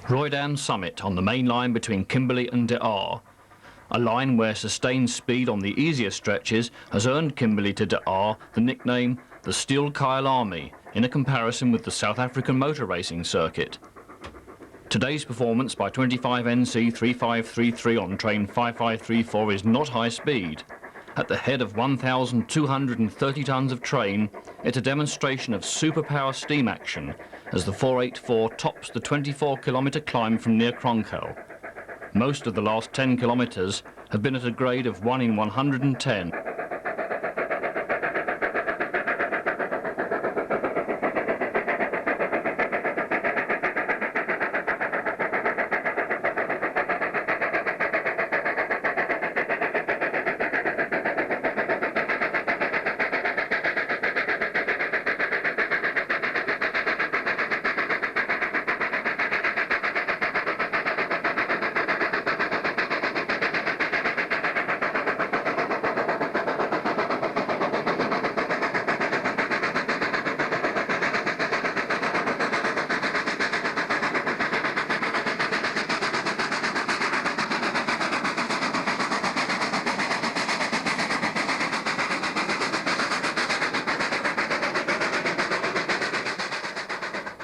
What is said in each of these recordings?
Roydan Summit on the main line between Kimberley and Daar. A line where sustained speed on the easier stretches has earned Kimberley to Daar the nickname the Steel Kayalami in a comparison with the South African motor racing circuit. Today's performance by 25NC 3533 on train 5534 is not high speed. At the head of 1,230 tonnes of train, it's a demonstration of superpower steam action as the 484 tops the 24-kilometre climb from near Kronkel. Most of the last 10 kilometres have been at a grade of 1 in 110.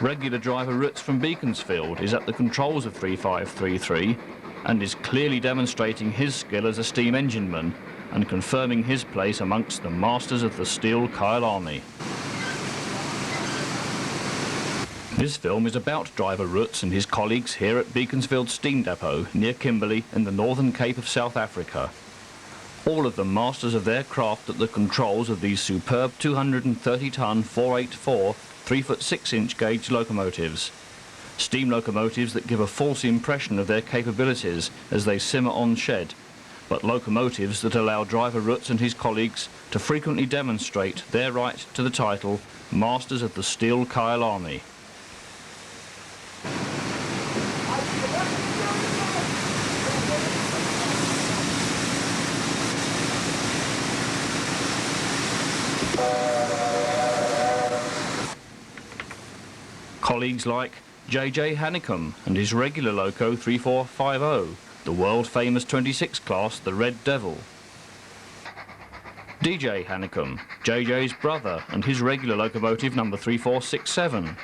Regular driver Roots from Beaconsfield is at the controls of 3533 and is clearly demonstrating his skill as a steam engineman and confirming his place amongst the masters of the Steel Kayalami. This film is about driver Roots and his colleagues here at Beaconsfield Steam Depot near Kimberley in the Northern Cape of South Africa. All of them masters of their craft at the controls of these superb 230-tonne 484 3-foot 6-inch gauge locomotives. Steam locomotives that give a false impression of their capabilities as they simmer on shed, but locomotives that allow driver Roots and his colleagues to frequently demonstrate their right to the title Masters of the Steel Kayalami. Colleagues like J.J. Hanicombe and his regular loco 3450, the world-famous 26 class, the Red Devil. D.J. Hanicombe, J.J.'s brother, and his regular locomotive number 3467.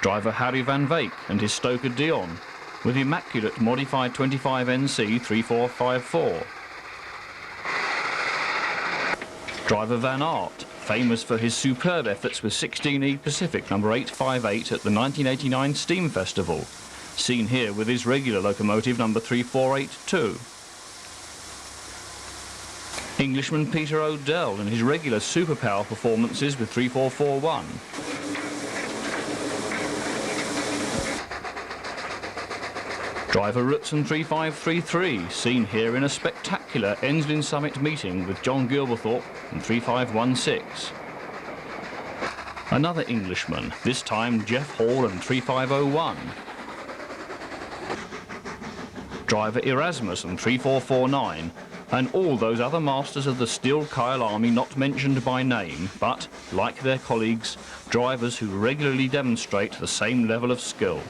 Driver Harry van Veek and his stoker Dion, with immaculate modified 25NC 3454. Driver Van Aert, famous for his superb efforts with 16E Pacific number 858 at the 1989 Steam Festival, seen here with his regular locomotive number 3482. Englishman Peter O'Dell and his regular superpower performances with 3441. Driver Roots and 3533, seen here in a spectacular Enslin Summit meeting with John Gilberthorpe and 3516. Another Englishman, this time Jeff Hall and 3501. Driver Erasmus and 3449, and all those other masters of the Steel Kayalami not mentioned by name, but, like their colleagues, drivers who regularly demonstrate the same level of skill.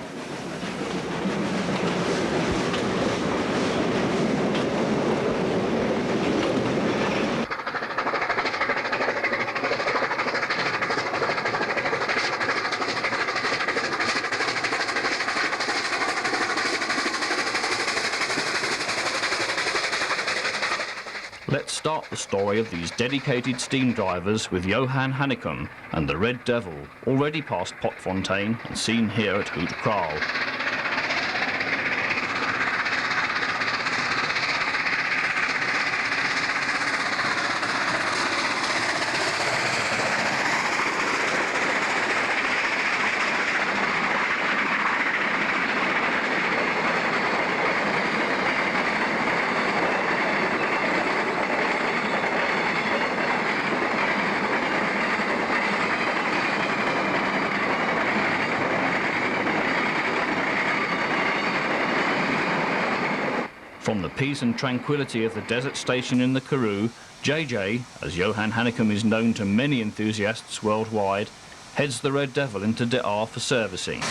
Let's start the story of these dedicated steam drivers with Johan Hanicombe and the Red Devil, already past Potfontein and seen here at Hout Kraal. From the peace and tranquility of the desert station in the Karoo, JJ, as Johan Hanicombe is known to many enthusiasts worldwide, heads the Red Devil into Daar for servicing.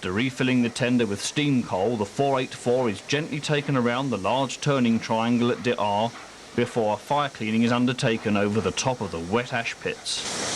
After refilling the tender with steam coal, the 484 is gently taken around the large turning triangle at Daar before fire cleaning is undertaken over the top of the wet ash pits.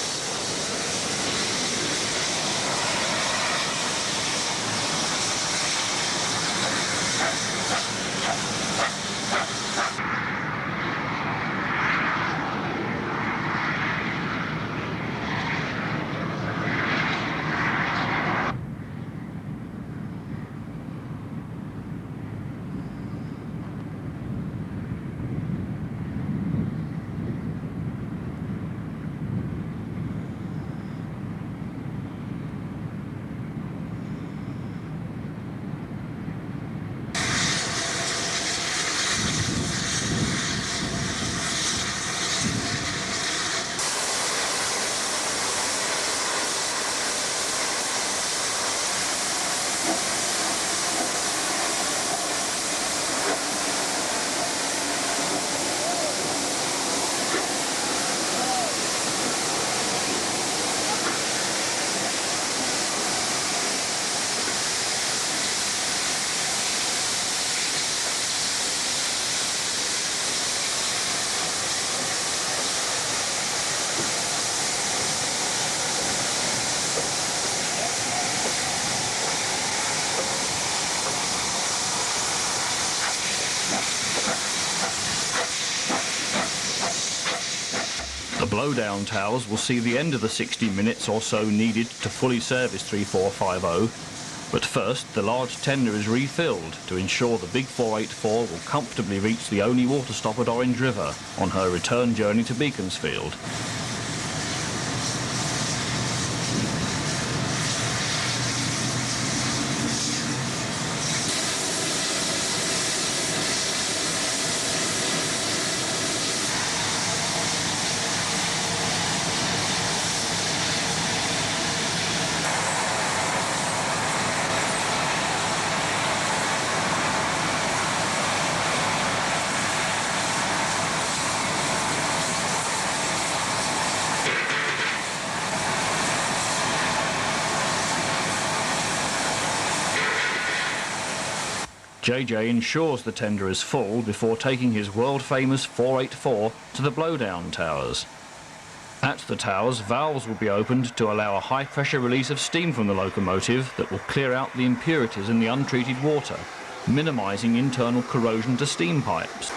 Blowdown towers will see the end of the 60 minutes or so needed to fully service 3450, but first the large tender is refilled to ensure the big 484 will comfortably reach the only water stop at Orange River on her return journey to Beaconsfield. JJ ensures the tender is full before taking his world-famous 484 to the blowdown towers. At the towers, valves will be opened to allow a high-pressure release of steam from the locomotive that will clear out the impurities in the untreated water, minimising internal corrosion to steam pipes.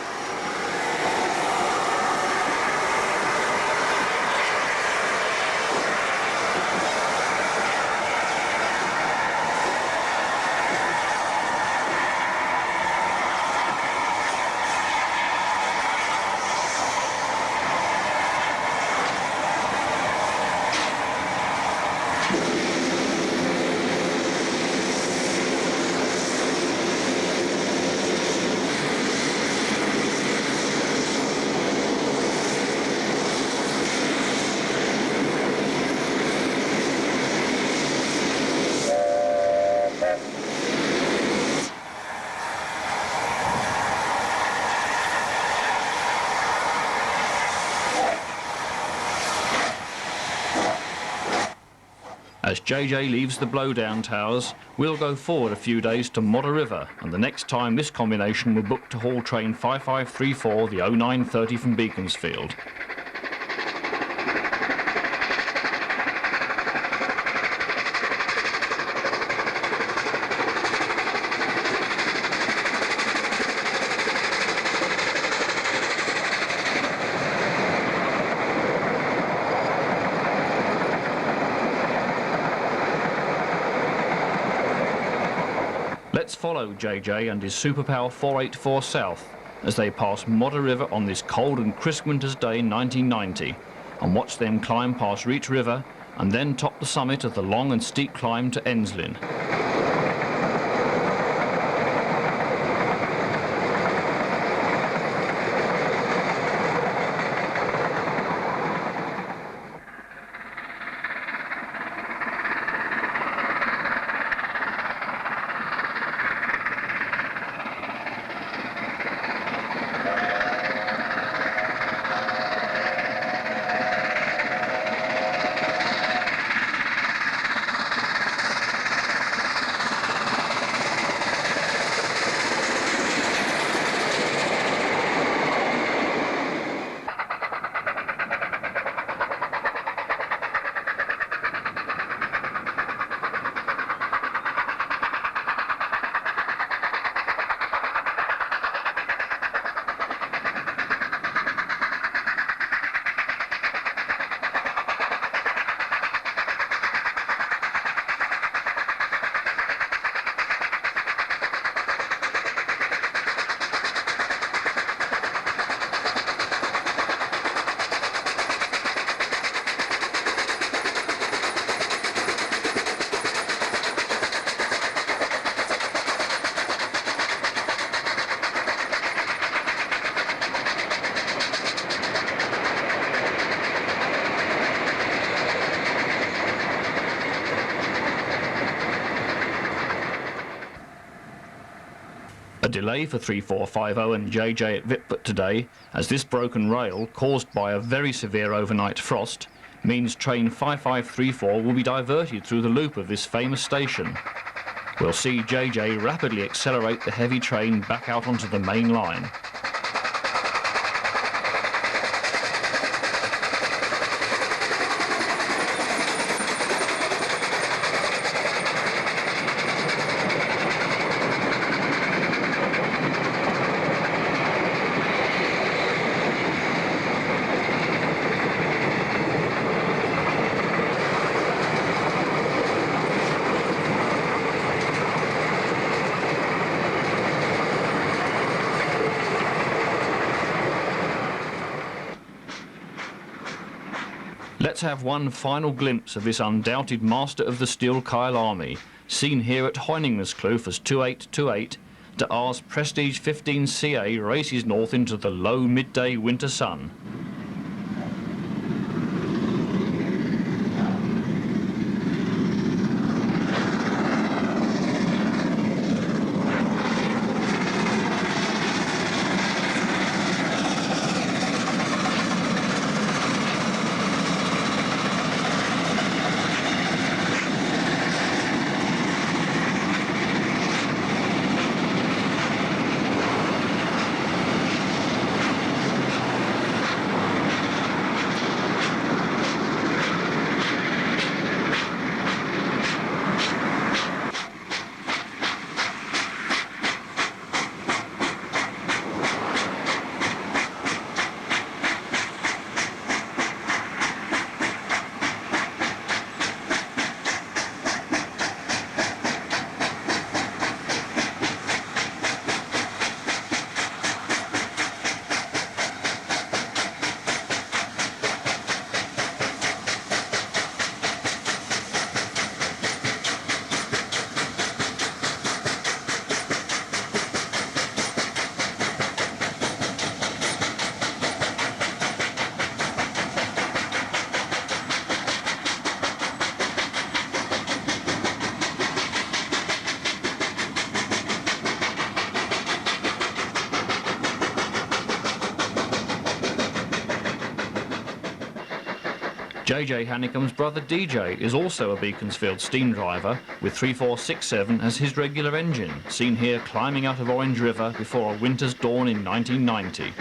As JJ leaves the blowdown towers, we'll go forward a few days to Modder River, and the next time this combination will book to haul train 5534, the 0930 from Beaconsfield. Let's follow JJ and his Superpower 484 south as they pass Modder River on this cold and crisp winter's day in 1990, and watch them climb past Reach River and then top the summit of the long and steep climb to Enslin. delay for 3450 and JJ at Vitput today, as this broken rail, caused by a very severe overnight frost, means train 5534 will be diverted through the loop of this famous station. We'll see JJ rapidly accelerate the heavy train back out onto the main line. Let's have one final glimpse of this undoubted master of the steel Kayalami, seen here at Hoyningeskloof as 2828, de Aar's Prestige 15CA races north into the low midday winter sun. JJ Hannicomb's brother DJ is also a Beaconsfield steam driver with 3467 as his regular engine, seen here climbing out of Orange River before a winter's dawn in 1990.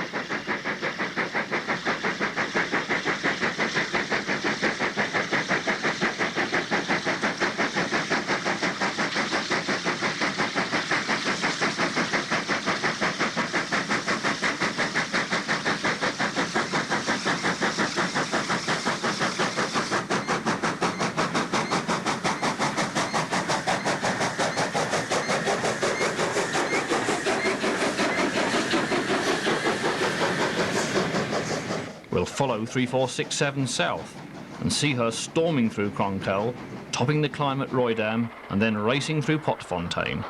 We'll follow 3467 south and see her storming through Cronkel, topping the climb at Roydam and then racing through Potfontein.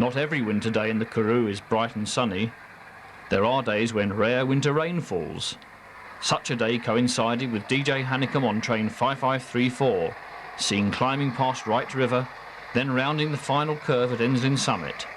Not every winter day in the Karoo is bright and sunny. There are days when rare winter rain falls. Such a day coincided with DJ Hannicomb on train 5534, seen climbing past Wright River, then rounding the final curve at Enslin Summit.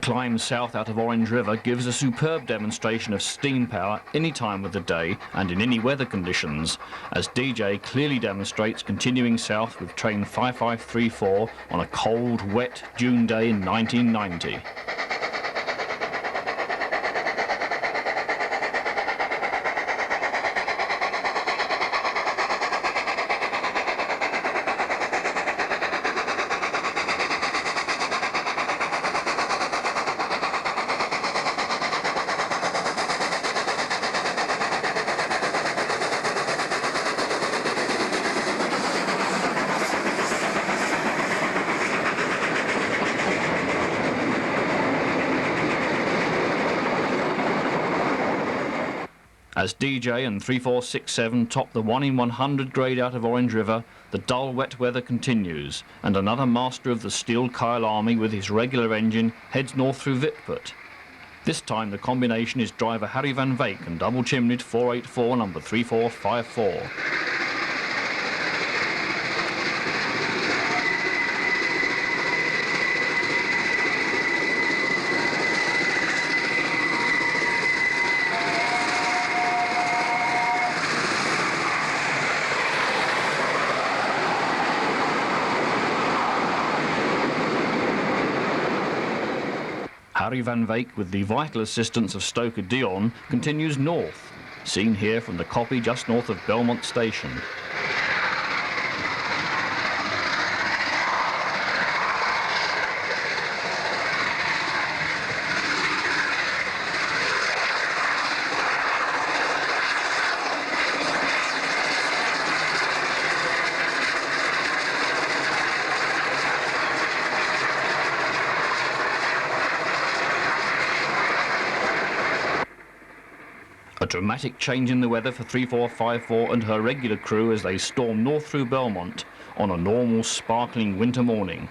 climb south out of Orange River gives a superb demonstration of steam power any time of the day and in any weather conditions, as DJ clearly demonstrates continuing south with train 5534 on a cold, wet June day in 1990. As DJ and 3467 top the 1 in 100 grade out of Orange River, the dull wet weather continues, and another master of the steel Kayalami with his regular engine heads north through Vitput. This time the combination is driver Harry Van Veek and double-chimneyed 484 number 3454. Harry Van Veek, with the vital assistance of stoker Dion, continues north, seen here from the copy just north of Belmont Station. A dramatic change in the weather for 3454 and her regular crew as they storm north through Belmont on a normal, sparkling winter morning.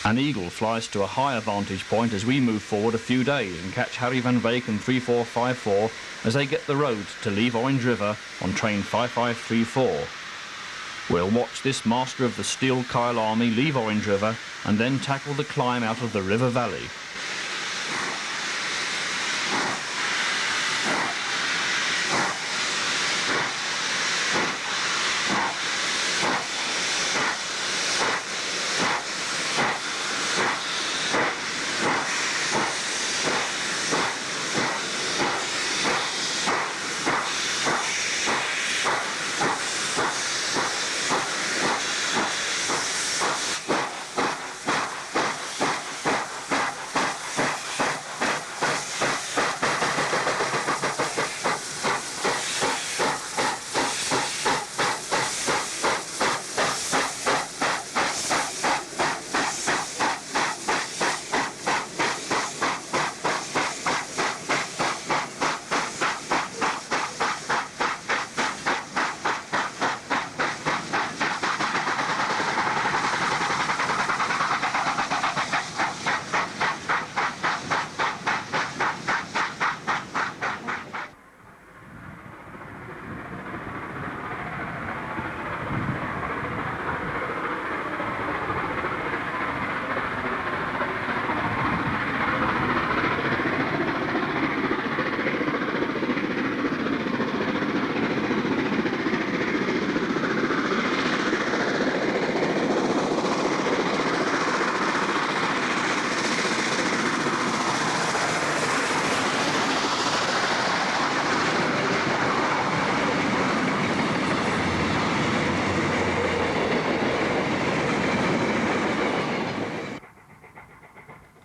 An eagle flies to a higher vantage point as we move forward a few days and catch Harry Van Veek and 3454 as they get the road to leave Orange River on train 5534. We'll watch this master of the steel Kayalami leave Orange River and then tackle the climb out of the river valley.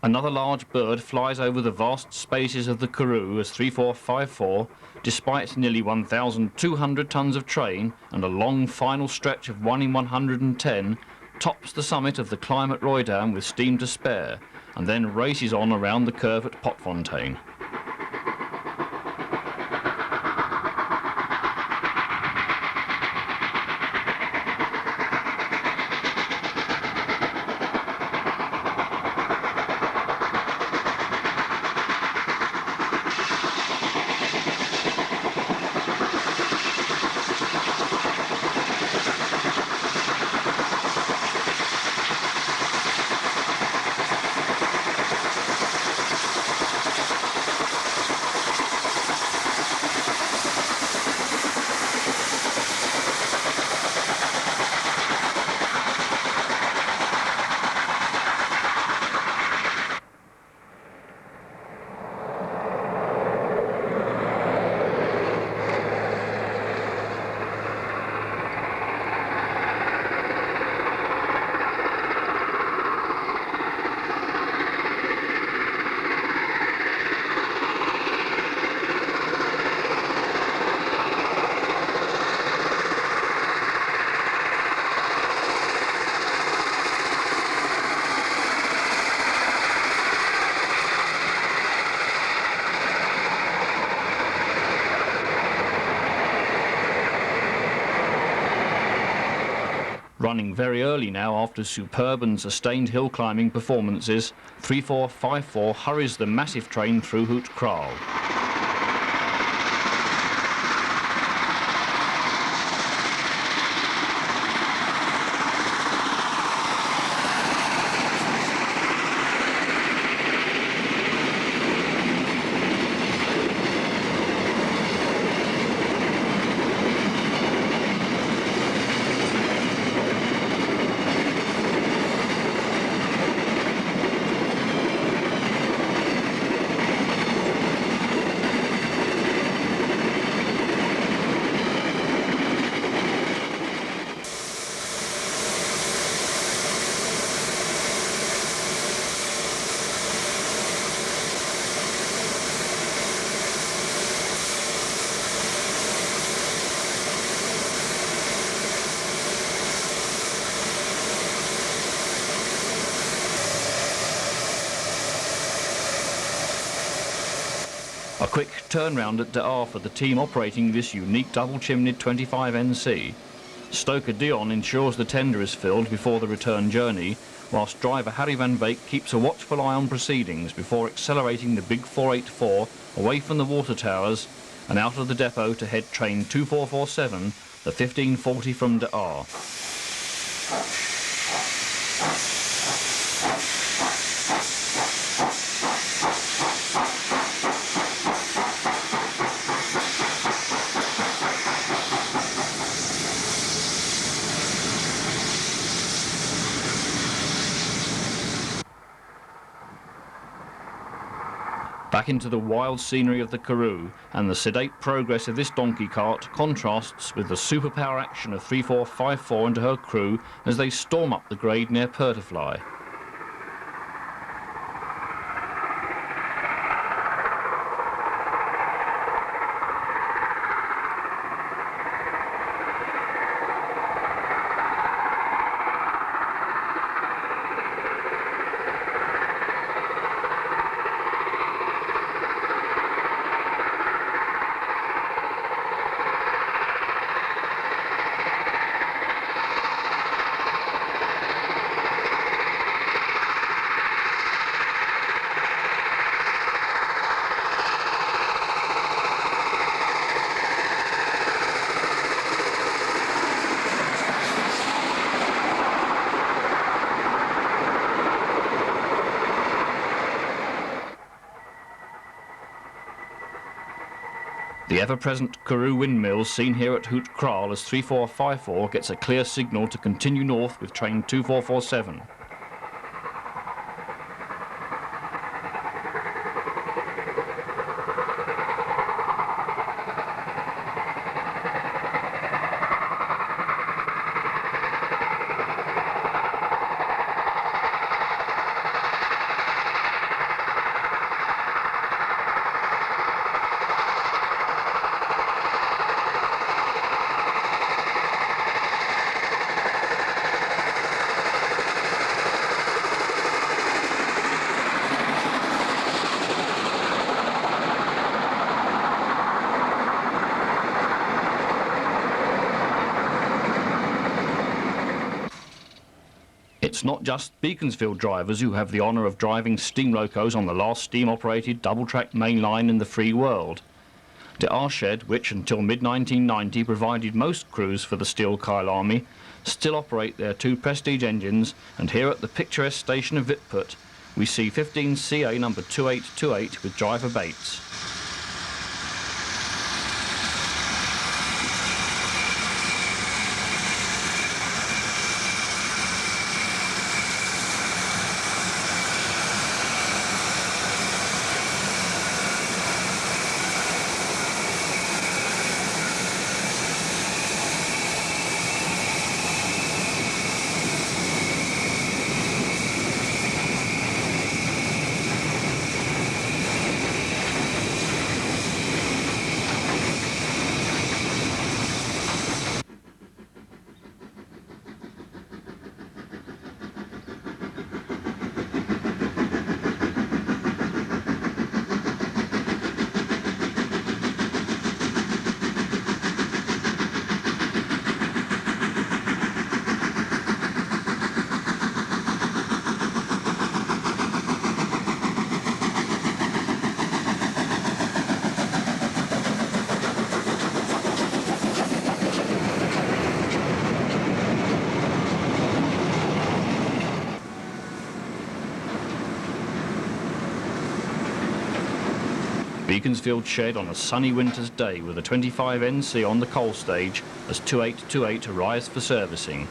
Another large bird flies over the vast spaces of the Karoo as 3454, despite nearly 1,200 tons of train and a long final stretch of 1 in 110, tops the summit of the Kleim at Roydam with steam to spare, and then races on around the curve at Potfontein. Running very early now after superb and sustained hill climbing performances, 3454 hurries the massive train through Hoot Kraal. A quick turnaround at Daar for the team operating this unique double-chimneyed 25NC. Stoker Dion ensures the tender is filled before the return journey, whilst driver Harry van Beek keeps a watchful eye on proceedings before accelerating the big 484 away from the water towers and out of the depot to head train 2447, the 1540 from Daar. Back into the wild scenery of the Karoo, and the sedate progress of this donkey cart contrasts with the superpower action of 3454 and her crew as they storm up the grade near Pertefly. The ever-present Karoo windmills seen here at Hoot Kraal as 3454 gets a clear signal to continue north with train 2447. It's not just Beaconsfield drivers who have the honour of driving steam locos on the last steam-operated double-track main line in the free world. Daar Shed, which until mid-1990 provided most crews for the steel Kayalami, still operate their two Prestige engines, and here at the picturesque station of Vitput we see 15 CA number 2828 with driver Bates. Beaconsfield Shed on a sunny winter's day with a 25 NC on the coal stage as 2828 arrives for servicing.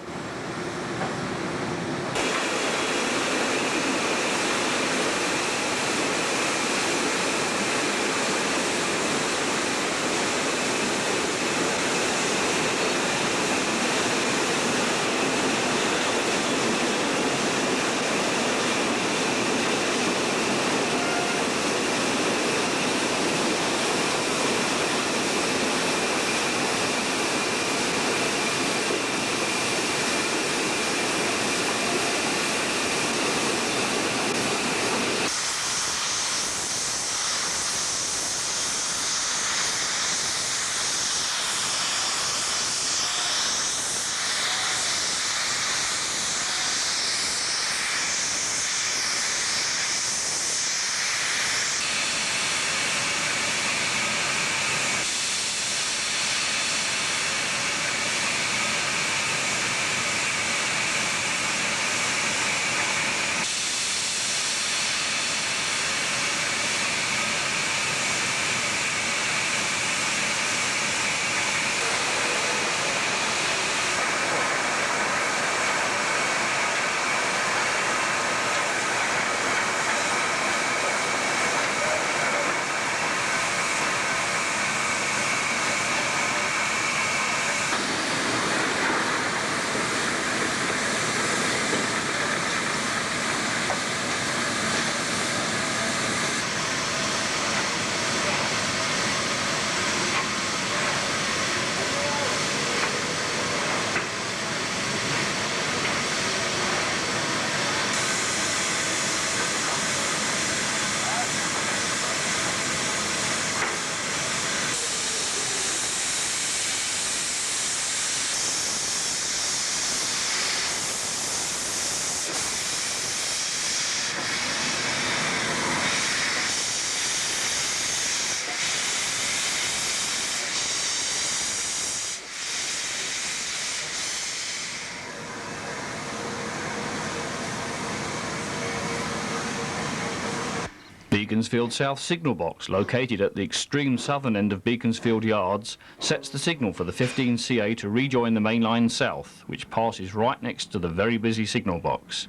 Beaconsfield South signal box, located at the extreme southern end of Beaconsfield Yards, sets the signal for the 15 CA to rejoin the main line south, which passes right next to the very busy signal box.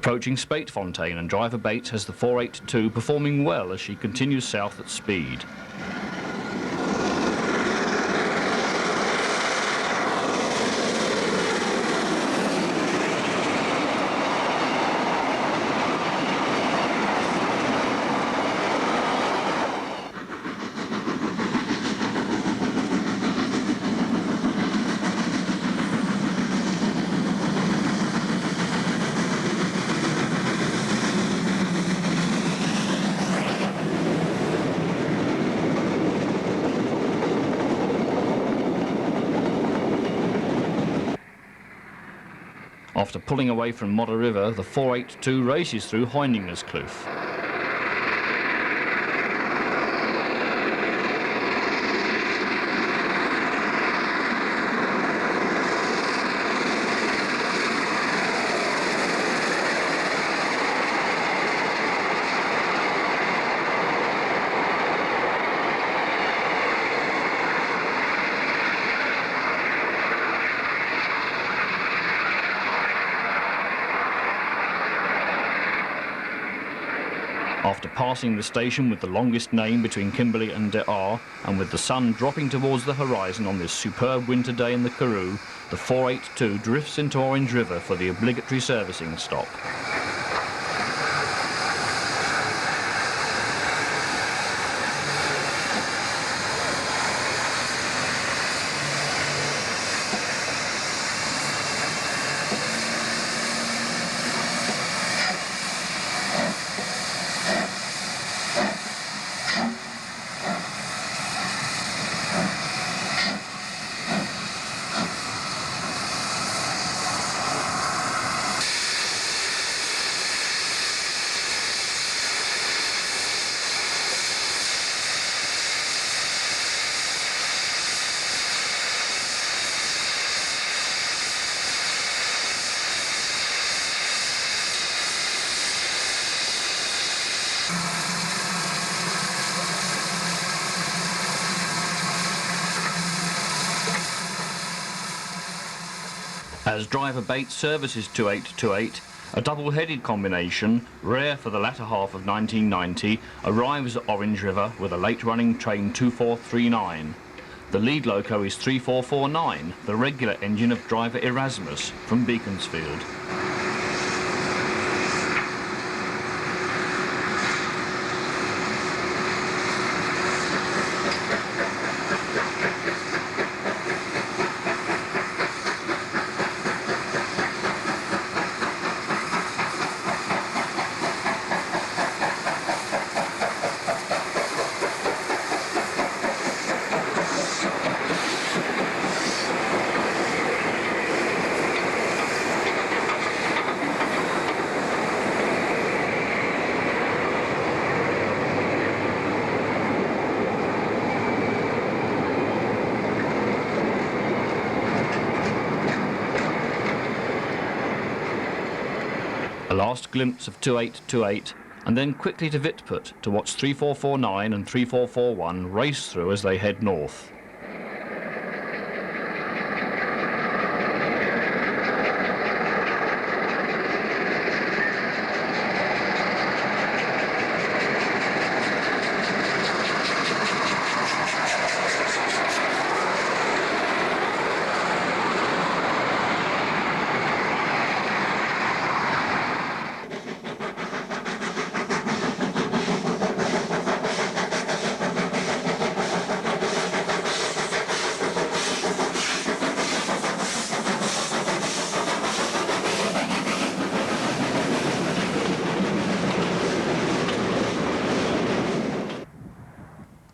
Approaching Spookfontein, and driver Bates has the 482 performing well as she continues south at speed. After pulling away from Modder River, the 482 races through Kloof. After passing the station with the longest name between Kimberley and Daar, and with the sun dropping towards the horizon on this superb winter day in the Karoo, the 482 drifts into Orange River for the obligatory servicing stop. As driver Bates services 2828, a double-headed combination, rare for the latter half of 1990, arrives at Orange River with a late-running train 2439. The lead loco is 3449, the regular engine of driver Erasmus from Beaconsfield. A last glimpse of 2828, and then quickly to Vitput to watch 3449 and 3441 race through as they head north.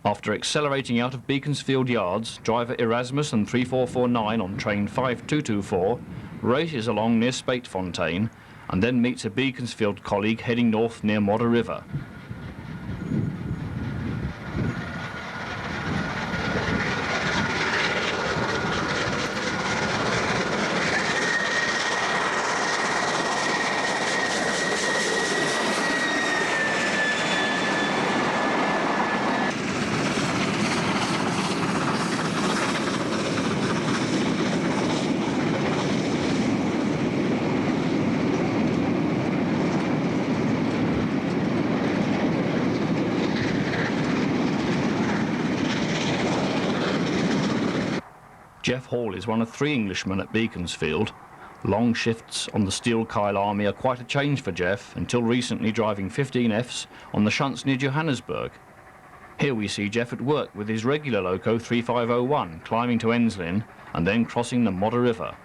After accelerating out of Beaconsfield Yards, driver Erasmus and 3449 on train 5224 races along near Spookfontein and then meets a Beaconsfield colleague heading north near Modder River. Jeff Hall is one of 3 Englishmen at Beaconsfield. Long shifts on the steel Kayalami are quite a change for Jeff, until recently driving 15Fs on the shunts near Johannesburg. Here we see Jeff at work with his regular loco 3501, climbing to Enslin and then crossing the Modder River.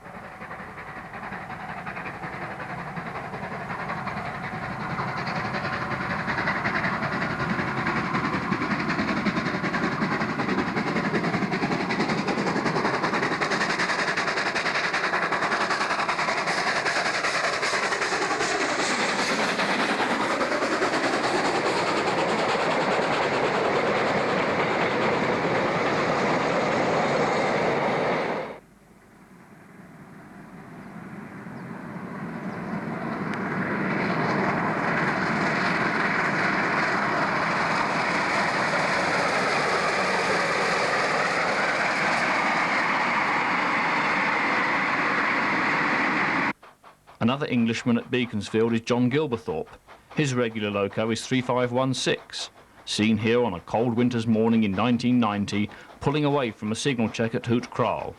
Another Englishman at Beaconsfield is John Gilberthorpe. His regular loco is 3516, seen here on a cold winter's morning in 1990, pulling away from a signal check at Hoot Kraal.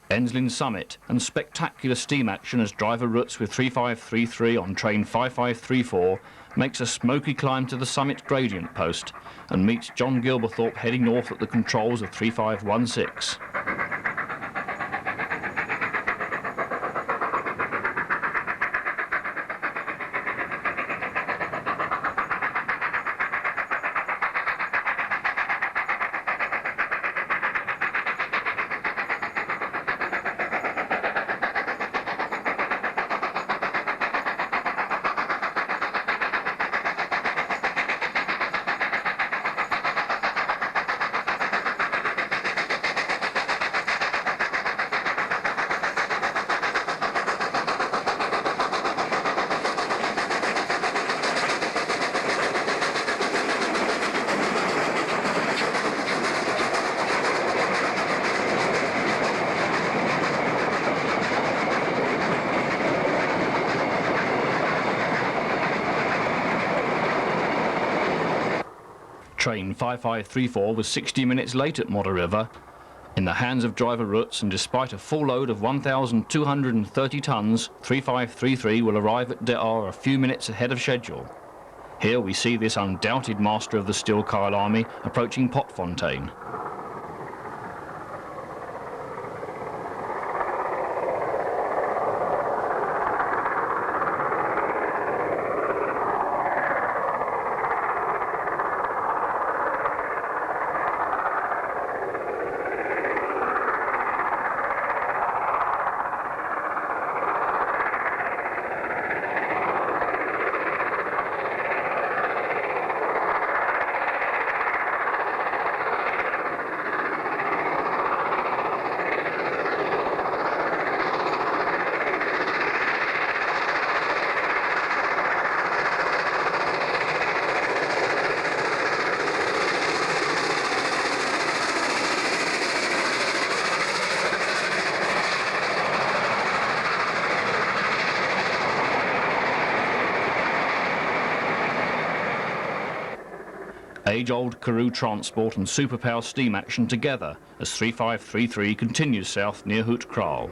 Enslin summit and spectacular steam action as driver roots with 3533 on train 5534 makes a smoky climb to the summit gradient post and meets John Gilberthorpe heading north at the controls of 3516. Train 5534 was 60 minutes late at Modder River. In the hands of driver Roots, and despite a full load of 1,230 tonnes, 3533 will arrive at Daar a few minutes ahead of schedule. Here we see this undoubted master of the steel Kayalami approaching Potfontein. Age-old Karoo transport and superpower steam action together as 3533 continues south near Hoot Kraal.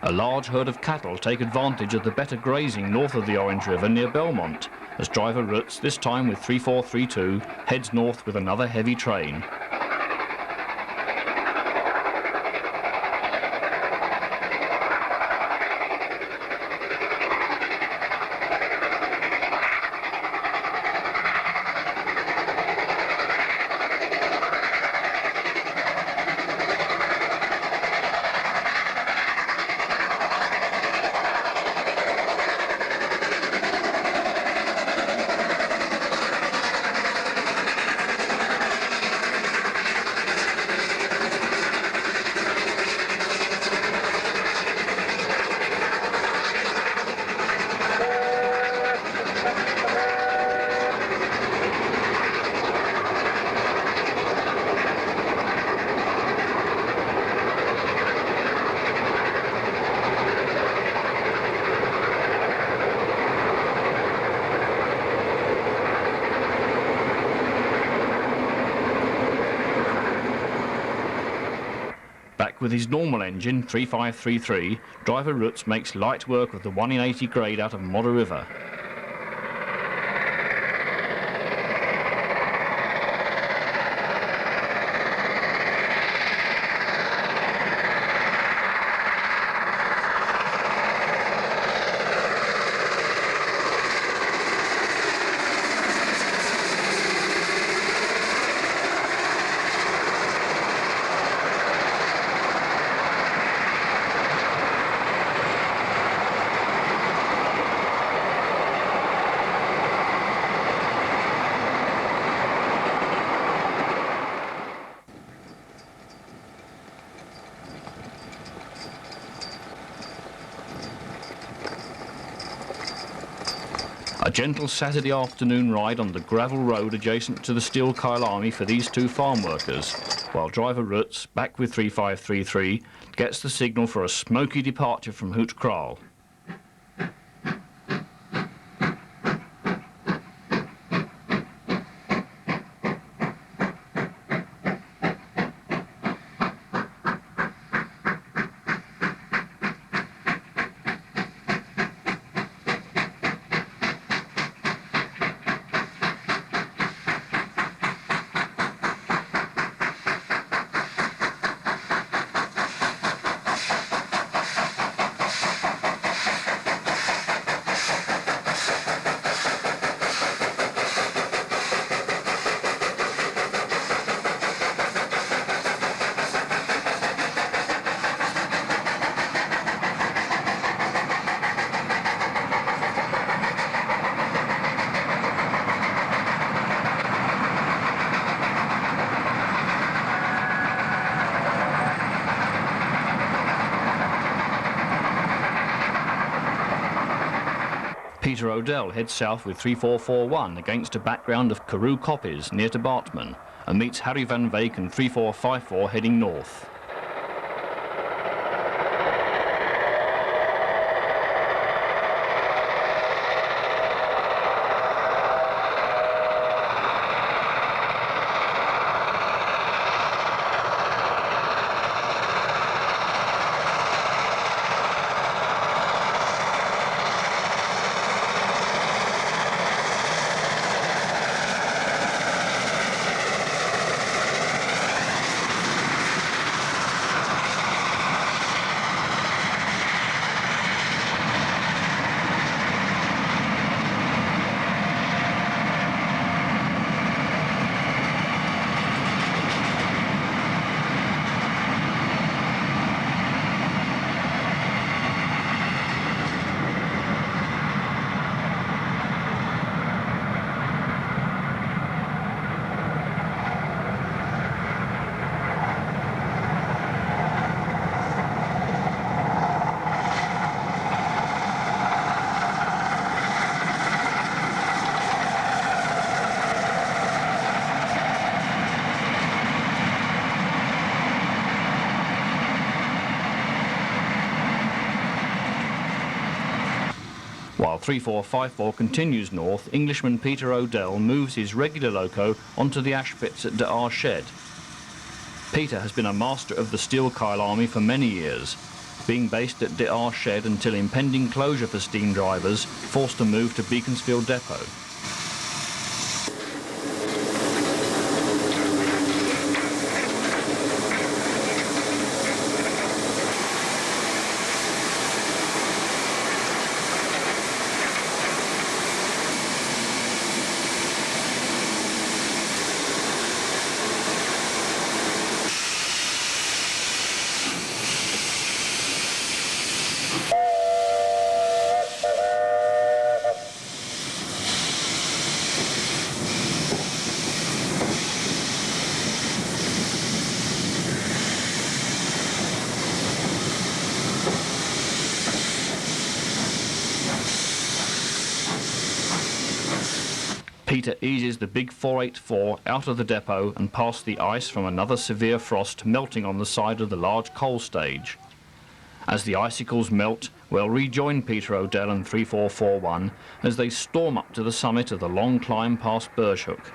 A large herd of cattle take advantage of the better grazing north of the Orange River near Belmont, as driver Roots, this time with 3432, heads north with another heavy train. With his normal engine, 3533, driver Roots makes light work of the 1 in 80 grade out of Modder River. A gentle Saturday afternoon ride on the gravel road adjacent to the steel Kayalami for these two farm workers, while driver Roots, back with 3533, gets the signal for a smoky departure from Hoot Kraal. Peter Odell heads south with 3441 against a background of Karoo koppies near to Bartman and meets Harry van Veek and 3454 heading north. While 3454 continues north, Englishman Peter Odell moves his regular loco onto the ash pits at Daar Shed. Peter has been a master of the steel Kayalami for many years. being based at Daar shed until impending closure for steam drivers forced to move to Beaconsfield depot. Peter eases the big 484 out of the depot and past the ice from another severe frost melting on the side of the large coal stage. As the icicles melt, we'll rejoin Peter O'Dell and 3441 as they storm up to the summit of the long climb past Birchhook.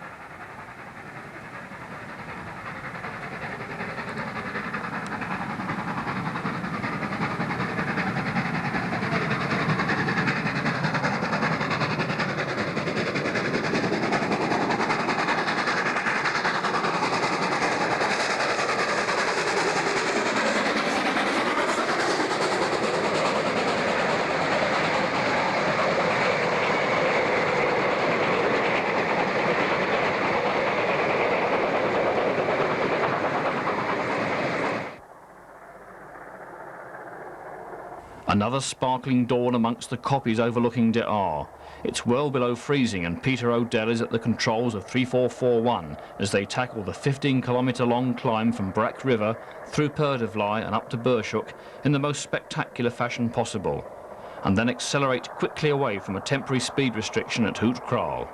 Another sparkling dawn amongst the koppies overlooking Daar. It's well below freezing and Peter O'Dell is at the controls of 3441 as they tackle the 15-kilometre long climb from Brack River through Perdevlai and up to Birchhook in the most spectacular fashion possible, and then accelerate quickly away from a temporary speed restriction at Hoot Kraal.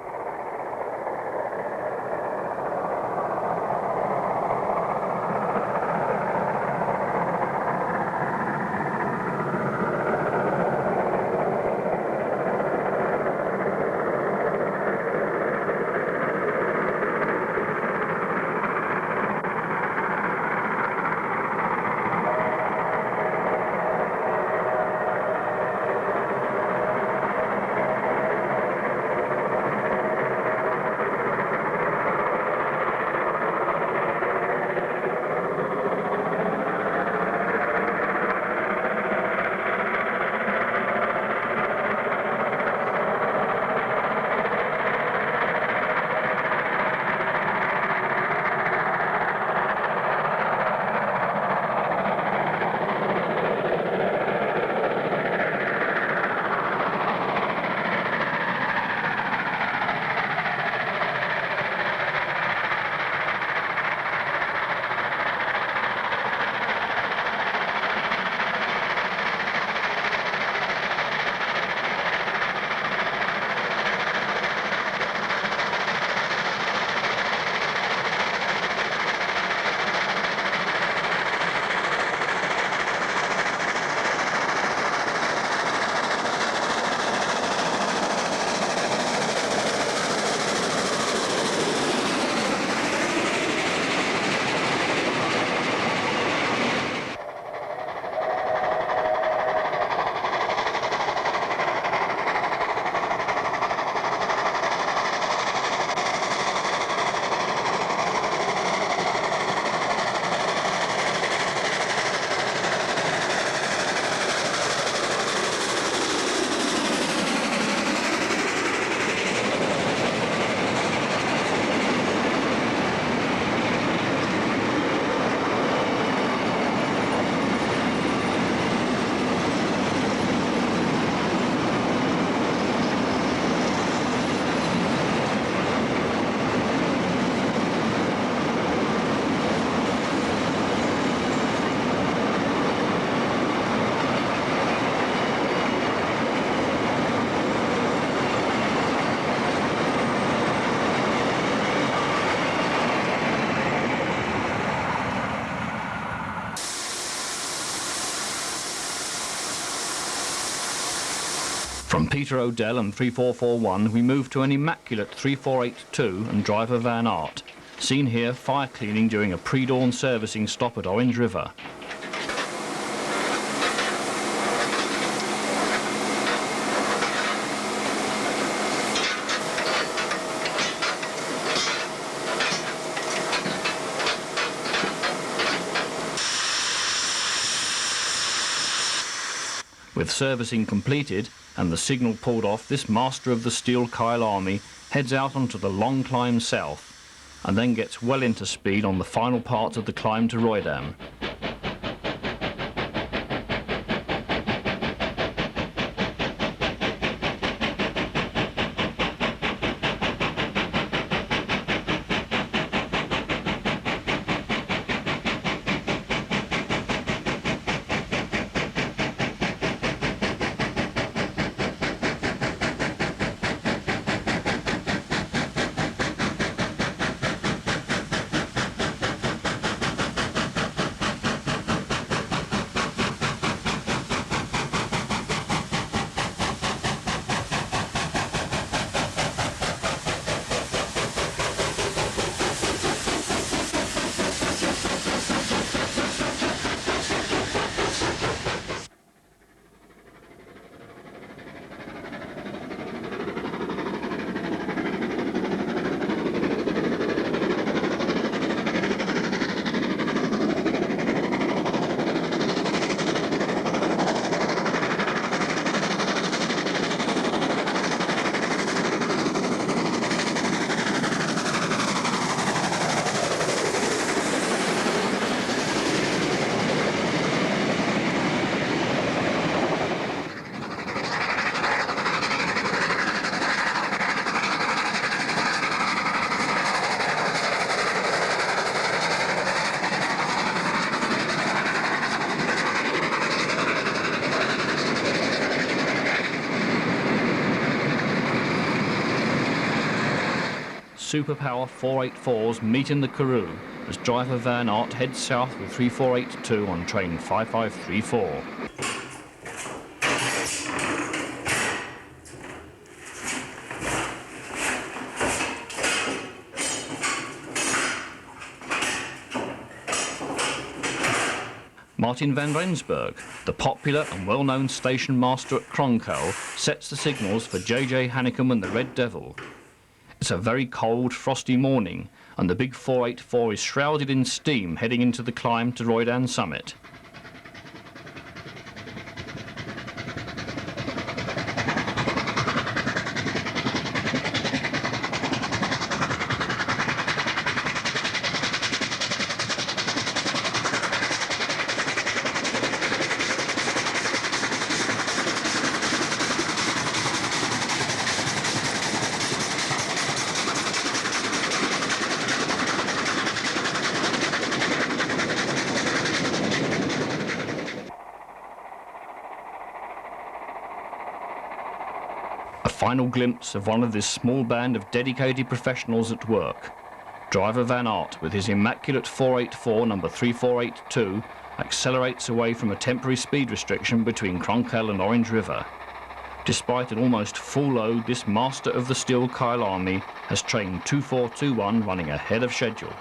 From Peter O'Dell and 3441 we move to an immaculate 3482 and driver Van Aert, seen here fire cleaning during a pre-dawn servicing stop at Orange River. With servicing completed and the signal pulled off, this master of the steel Kayalami heads out onto the long climb south and then gets well into speed on the final parts of the climb to Rotterdam. Superpower 484s meet in the Karoo as driver Van Aert heads south with 3482 on train 5534. Martin van Rensburg, the popular and well-known station master at Kronkell, sets the signals for J.J. Hanekom and the Red Devil. It's a very cold, frosty morning, and the big 484 is shrouded in steam heading into the climb to Rotterdam summit. A final glimpse of one of this small band of dedicated professionals at work. Driver Van Aert, with his immaculate 484 number 3482, accelerates away from a temporary speed restriction between Kronkell and Orange River. Despite an almost full load, this master of the steel Kayalami has train 2421 running ahead of schedule.